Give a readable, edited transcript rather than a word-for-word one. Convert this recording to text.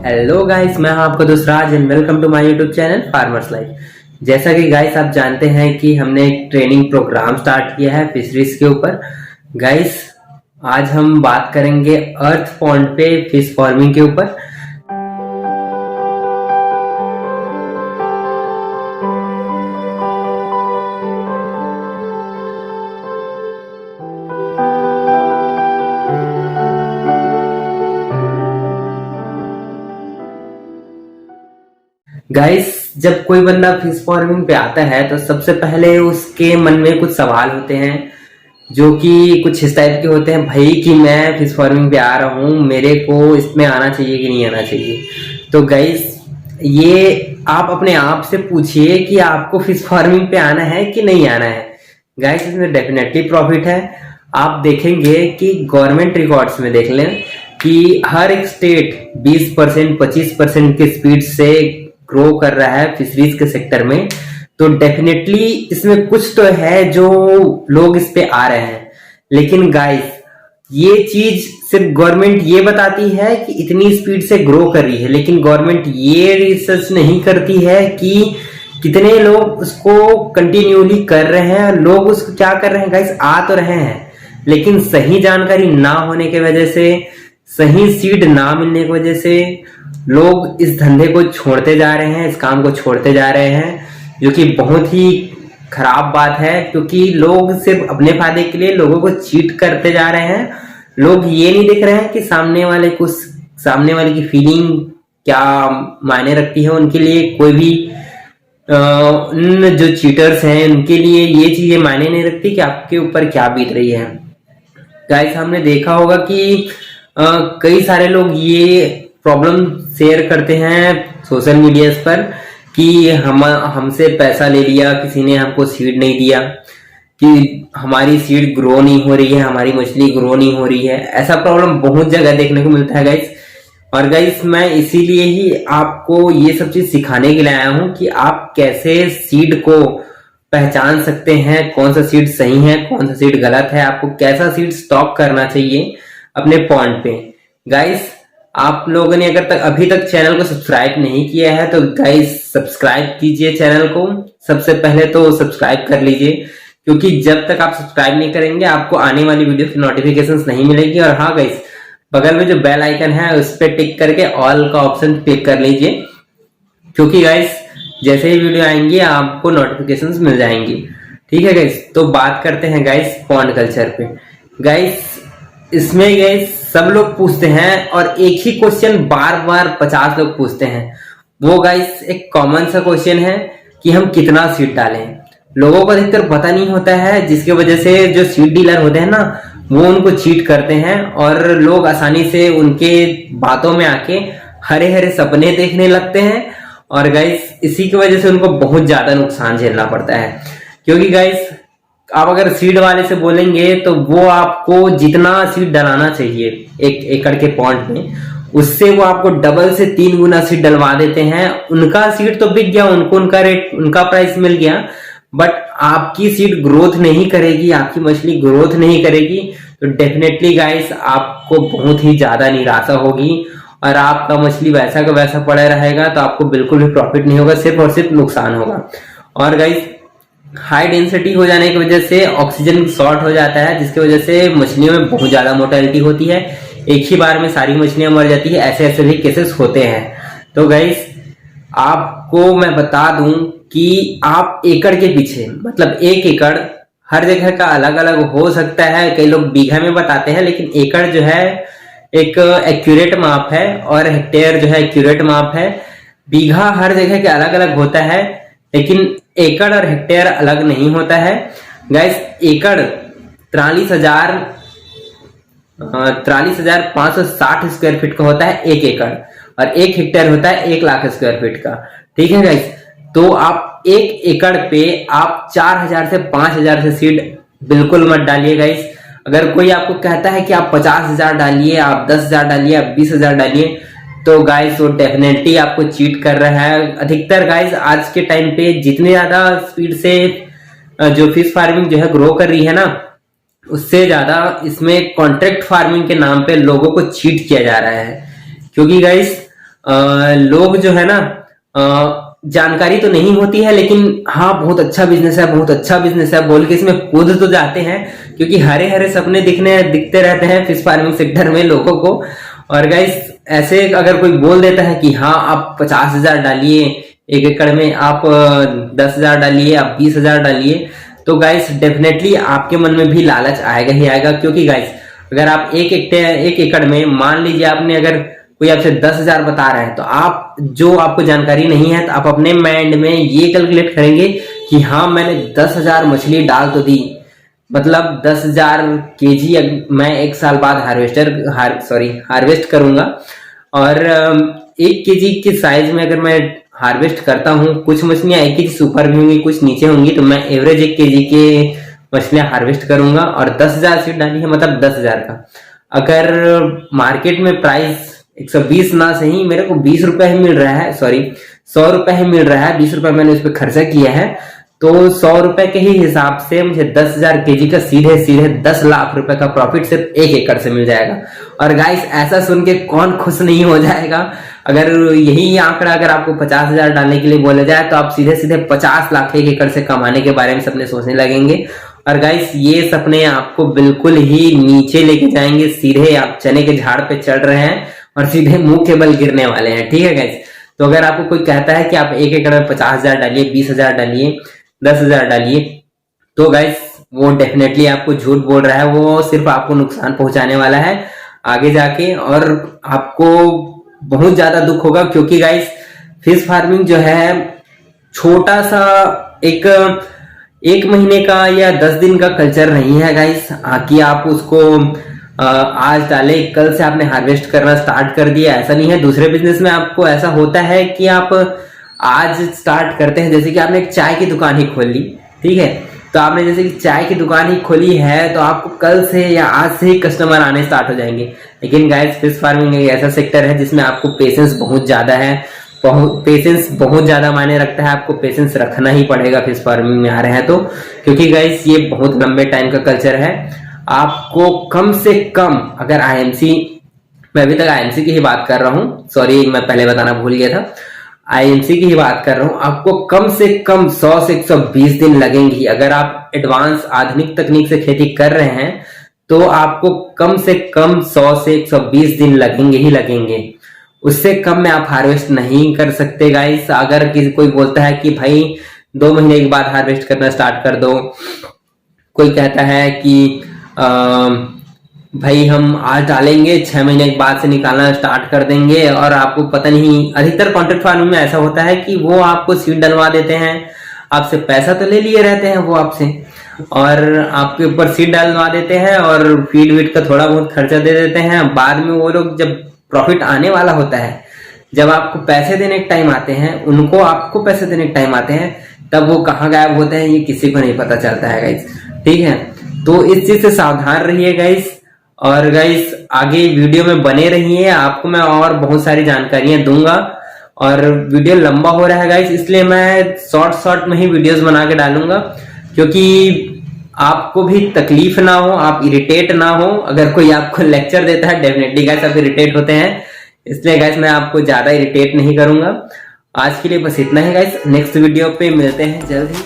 Hello guys, मैं आपका दोस्त Raj and welcome to my YouTube channel farmers life. जैसा कि गाइस आप जानते हैं कि हमने एक ट्रेनिंग प्रोग्राम स्टार्ट किया है फिशरीज के ऊपर। गाइस आज हम बात करेंगे अर्थ पॉन्ड पे फिश फार्मिंग के ऊपर। गाइस जब कोई बंदा फिश फार्मिंग पे आता है तो सबसे पहले उसके मन में कुछ सवाल होते हैं जो कि कुछ इस टाइप के होते हैं, भाई कि मैं फिश फार्मिंग पे आ रहा हूँ, मेरे को इसमें आना चाहिए कि नहीं आना चाहिए। तो गाइस ये आप अपने आप से पूछिए कि आपको फिश फार्मिंग पे आना है कि नहीं आना है। गाइस इसमें डेफिनेटली प्रॉफिट है। आप देखेंगे कि गवर्नमेंट रिकॉर्ड्स में देख लें कि हर एक स्टेट 20% 25% की स्पीड से ग्रो कर रहा है फिशरीज के सेक्टर में। तो डेफिनेटली इसमें कुछ तो है जो लोग इस पे आ रहे हैं। लेकिन गाइस ये चीज सिर्फ गवर्नमेंट ये बताती है कि इतनी स्पीड से ग्रो कर रही है, लेकिन गवर्नमेंट ये रिसर्च नहीं करती है कि कितने लोग उसको कंटिन्यूली कर रहे हैं। लोग उसको क्या कर रहे हैं गाइस, आ तो रहे हैं लेकिन सही जानकारी ना होने की वजह से, सही सीड ना मिलने की वजह से लोग इस धंधे को छोड़ते जा रहे हैं, इस काम को छोड़ते जा रहे हैं, जो कि बहुत ही खराब बात है। क्योंकि लोग सिर्फ अपने फायदे के लिए लोगों को चीट करते जा रहे हैं। लोग ये नहीं देख रहे हैं कि सामने वाले की फीलिंग क्या मायने रखती है उनके लिए। कोई भी उन जो चीटर्स हैं उनके लिए ये चीजें मायने नहीं रखती कि आपके ऊपर क्या बीत रही है। गाइस हमने देखा होगा कि कई सारे लोग ये प्रॉब्लम शेयर करते हैं सोशल मीडिया पर कि हमसे पैसा ले लिया, किसी ने हमको सीड नहीं दिया, कि हमारी सीड ग्रो नहीं हो रही है, हमारी मछली ग्रो नहीं हो रही है। ऐसा प्रॉब्लम बहुत जगह देखने को मिलता है गाइस। और गाइस मैं इसीलिए ही आपको ये सब चीज सिखाने के लिए आया हूं कि आप कैसे सीड को पहचान सकते हैं, कौन सा सीड सही है, कौन सा सीड गलत है, आपको कैसा सीड स्टॉक करना चाहिए अपने पॉन्ड पे। गाइस आप लोगों ने अगर अभी तक चैनल को सब्सक्राइब नहीं किया है तो गाइस सब्सक्राइब कीजिए चैनल को। सबसे पहले तो सब्सक्राइब कर लीजिए, क्योंकि जब तक आप सब्सक्राइब नहीं करेंगे आपको आने वाली वीडियो की नोटिफिकेशंस नहीं मिलेगी। और हाँ गाइस बगल में जो बेल आइकन है उस पर टिक करके ऑल का ऑप्शन क्लिक कर लीजिए, क्योंकि गाइस जैसे ही वीडियो आएंगी आपको नोटिफिकेशंस मिल जाएंगी। ठीक है गाइस, तो बात करते हैं गाइस पॉन्ड कल्चर पे। गाइस इसमें गाइस सब लोग पूछते हैं और एक ही क्वेश्चन बार बार 50 लोग पूछते हैं। वो गाइस एक कॉमन सा क्वेश्चन है कि हम कितना सीड डालें। लोगों को अधिकतर पता नहीं होता है, जिसकी वजह से जो सीड डीलर होते हैं ना वो उनको चीट करते हैं और लोग आसानी से उनके बातों में आके हरे हरे सपने देखने लगते हैं। और गाइस इसी की वजह से उनको बहुत ज्यादा नुकसान झेलना पड़ता है। क्योंकि गाइस आप अगर सीड वाले से बोलेंगे तो वो आपको जितना सीड डलाना चाहिए 1 एकड़ के पॉन्ड में, उससे वो आपको डबल से 3 गुना सीड डलवा देते हैं। उनका सीड तो बिक गया, उनको उनका रेट, उनका प्राइस मिल गया, बट आपकी सीड ग्रोथ नहीं करेगी, आपकी मछली ग्रोथ नहीं करेगी। तो डेफिनेटली गाइस आपको बहुत ही ज्यादा निराशा होगी और आपका मछली वैसा का वैसा पड़ा रहेगा। तो आपको बिल्कुल भी प्रॉफिट नहीं होगा, सिर्फ और सिर्फ नुकसान होगा। और गाइस हाई डेंसिटी हो जाने की वजह से ऑक्सीजन शॉर्ट हो जाता है, जिसकी वजह से मछलियों में बहुत ज्यादा मोर्टेलिटी होती है। एक ही बार में सारी मछलियां मर जाती है, ऐसे ऐसे भी केसेस होते हैं। तो गाइस आपको मैं बता दूं कि आप एकड़ के पीछे, मतलब 1 एकड़ हर जगह का अलग अलग हो सकता है, कई लोग बीघा में बताते हैं, लेकिन एकड़ जो है एक एक्यूरेट माप है और हेक्टेयर जो है एक्यूरेट माप है। बीघा हर जगह के अलग अलग होता है, लेकिन एकड़ और हेक्टेयर अलग नहीं होता है। गाइस एकड़ 43,560 स्क्वायर फीट का होता है 1 एकड़, और 1 हेक्टेयर होता है 1 लाख स्क्वायर फीट का। ठीक है गाइस, तो आप 1 एकड़ पे आप 4000 से 5000 से सीड बिल्कुल मत डालिए गाइस। अगर कोई आपको कहता है कि आप 50,000 डालिए, आप 10,000 डालिए, आप 20,000 डालिए, तो गाइस वो डेफिनेटली आपको चीट कर रहा है। अधिकतर गाइस आज के टाइम पे जितने ज्यादा स्पीड से जो फिश फार्मिंग जो है ग्रो कर रही है ना, उससे ज्यादा इसमें कॉन्ट्रैक्ट फार्मिंग के नाम पे लोगों को चीट किया जा रहा है। क्योंकि गाइस लोग जो है ना जानकारी तो नहीं होती है, लेकिन हाँ बहुत अच्छा बिजनेस है, बहुत अच्छा बिजनेस है बोल के इसमें कूद तो जाते हैं, क्योंकि हरे हरे सपने दिखते रहते हैं फिश फार्मिंग सेक्टर में लोगों को। और गाइस ऐसे अगर कोई बोल देता है कि हाँ आप 50,000 डालिए 1 एकड़ में, आप 10,000 डालिए, आप 20,000 डालिए, तो गाइस डेफिनेटली आपके मन में भी लालच आएगा ही आएगा। क्योंकि गाइस अगर आप 1 एकड़ में मान लीजिए आपने अगर कोई आपसे 10,000 बता रहा है, तो आप जो आपको जानकारी नहीं है तो आप अपने माइंड में ये कैलकुलेट करेंगे कि हाँ मैंने 10,000 मछली डाल तो दी, मतलब 10,000 केजी मैं 1 साल बाद हार्वेस्ट करूंगा। और 1 केजी के साइज में अगर मैं हार्वेस्ट करता हूँ, कुछ मछलियां 1 केजी से ऊपर भी होंगी, कुछ नीचे होंगी, तो मैं एवरेज 1 केजी के मछलियां हार्वेस्ट करूंगा। और 10,000 सीट डाली है मतलब 10,000 का। अगर मार्केट में प्राइस 120 ना सही, मेरे को 20 रुपए ही मिल रहा है, 100 रुपए ही मिल रहा है, 20 रुपए मैंने उस पर खर्चा किया है, तो 100 रुपए के ही हिसाब से मुझे 10,000 केजी का सीधे सीधे 10 लाख रुपए का प्रॉफिट सिर्फ 1 एकड़ से मिल जाएगा। और गाइस ऐसा सुन के कौन खुश नहीं हो जाएगा। अगर यही आंकड़ा अगर आपको 50,000 डालने के लिए बोला जाए, तो आप सीधे सीधे 50 लाख 1 एकड़ से कमाने के बारे में सपने सोचने लगेंगे। और गाइस ये सपने आपको बिल्कुल ही नीचे लेके जाएंगे, सीधे आप चने के झाड़ पे चढ़ रहे हैं और सीधे मुंह के बल गिरने वाले हैं। ठीक है गाइस, तो अगर आपको कोई कहता है कि आप 1 एकड़ में 50,000 डालिए, 20,000 डालिए, 10,000 डालिए, तो गाइस वो डेफिनेटली आपको झूठ बोल रहा है, वो सिर्फ आपको नुकसान पहुंचाने वाला है आगे जाके, और आपको बहुत ज्यादा दुख होगा। क्योंकि गाइस फिश फार्मिंग जो है छोटा सा एक महीने का या 10 दिन का कल्चर नहीं है गाइस, कि आप उसको आज डाले कल से आपने हार्वेस्ट करना स्टार्ट कर दिया, ऐसा नहीं है। दूसरे बिजनेस में आपको ऐसा होता है कि आप आज स्टार्ट करते हैं, जैसे कि आपने एक चाय की दुकान ही खोल ली, ठीक है, तो आपने जैसे कि चाय की दुकान ही खोली है, तो आपको कल से या आज से ही कस्टमर आने स्टार्ट हो जाएंगे। लेकिन गाइस फिश फार्मिंग एक ऐसा सेक्टर है जिसमें आपको पेशेंस बहुत ज्यादा है, पेशेंस बहुत ज्यादा मायने रखता है, आपको पेशेंस रखना ही पड़ेगा फिश फार्मिंग में आ रहे हैं तो। क्योंकि गाइस ये बहुत लंबे टाइम का कल्चर है। आपको कम से कम अगर आईएमसी, मैं अभी तक आईएमसी की ही बात कर रहा हूँ, सॉरी मैं पहले बताना भूल गया था, आईएमसी की ही बात कर रहा हूँ, आपको कम से कम 100 से 120 दिन लगेंगे। अगर आप एडवांस आधुनिक तकनीक से खेती कर रहे हैं तो आपको कम से कम 100 से 120 दिन लगेंगे ही लगेंगे, उससे कम में आप हार्वेस्ट नहीं कर सकते गाइस। अगर किसी कोई बोलता है कि भाई 2 महीने के बाद हार्वेस्ट करना स्टार्ट कर दो, कोई कहता है कि भाई हम आज डालेंगे 6 महीने के बाद से निकालना स्टार्ट कर देंगे, और आपको पता नहीं, अधिकतर कॉन्ट्रैक्ट फार्मिंग में ऐसा होता है कि वो आपको सीड डलवा देते हैं, आपसे पैसा तो ले लिए रहते हैं वो आपसे, और आपके ऊपर सीड डलवा देते हैं और फीड वीड का थोड़ा बहुत खर्चा दे देते हैं। बाद में वो लोग जब प्रॉफिट आने वाला होता है, जब आपको पैसे देने के टाइम आते हैं, उनको आपको पैसे देने के टाइम आते हैं, तब वो कहाँ गायब होते हैं ये किसी को नहीं पता चलता है गाइस। ठीक है, तो इस चीज से सावधान रहिए गाइस। और गाइस आगे वीडियो में बने रहिए, आपको मैं और बहुत सारी जानकारियां दूंगा। और वीडियो लंबा हो रहा है गाइस, इसलिए मैं शॉर्ट में ही वीडियोस बना के डालूंगा, क्योंकि आपको भी तकलीफ ना हो, आप इरिटेट ना हो। अगर कोई आपको लेक्चर देता है, डेफिनेटली गाइस आप इरिटेट होते हैं, इसलिए गाइस मैं आपको ज्यादा इरिटेट नहीं करूंगा। आज के लिए बस इतना ही गाइस, नेक्स्ट वीडियो पे मिलते हैं जल्द ही।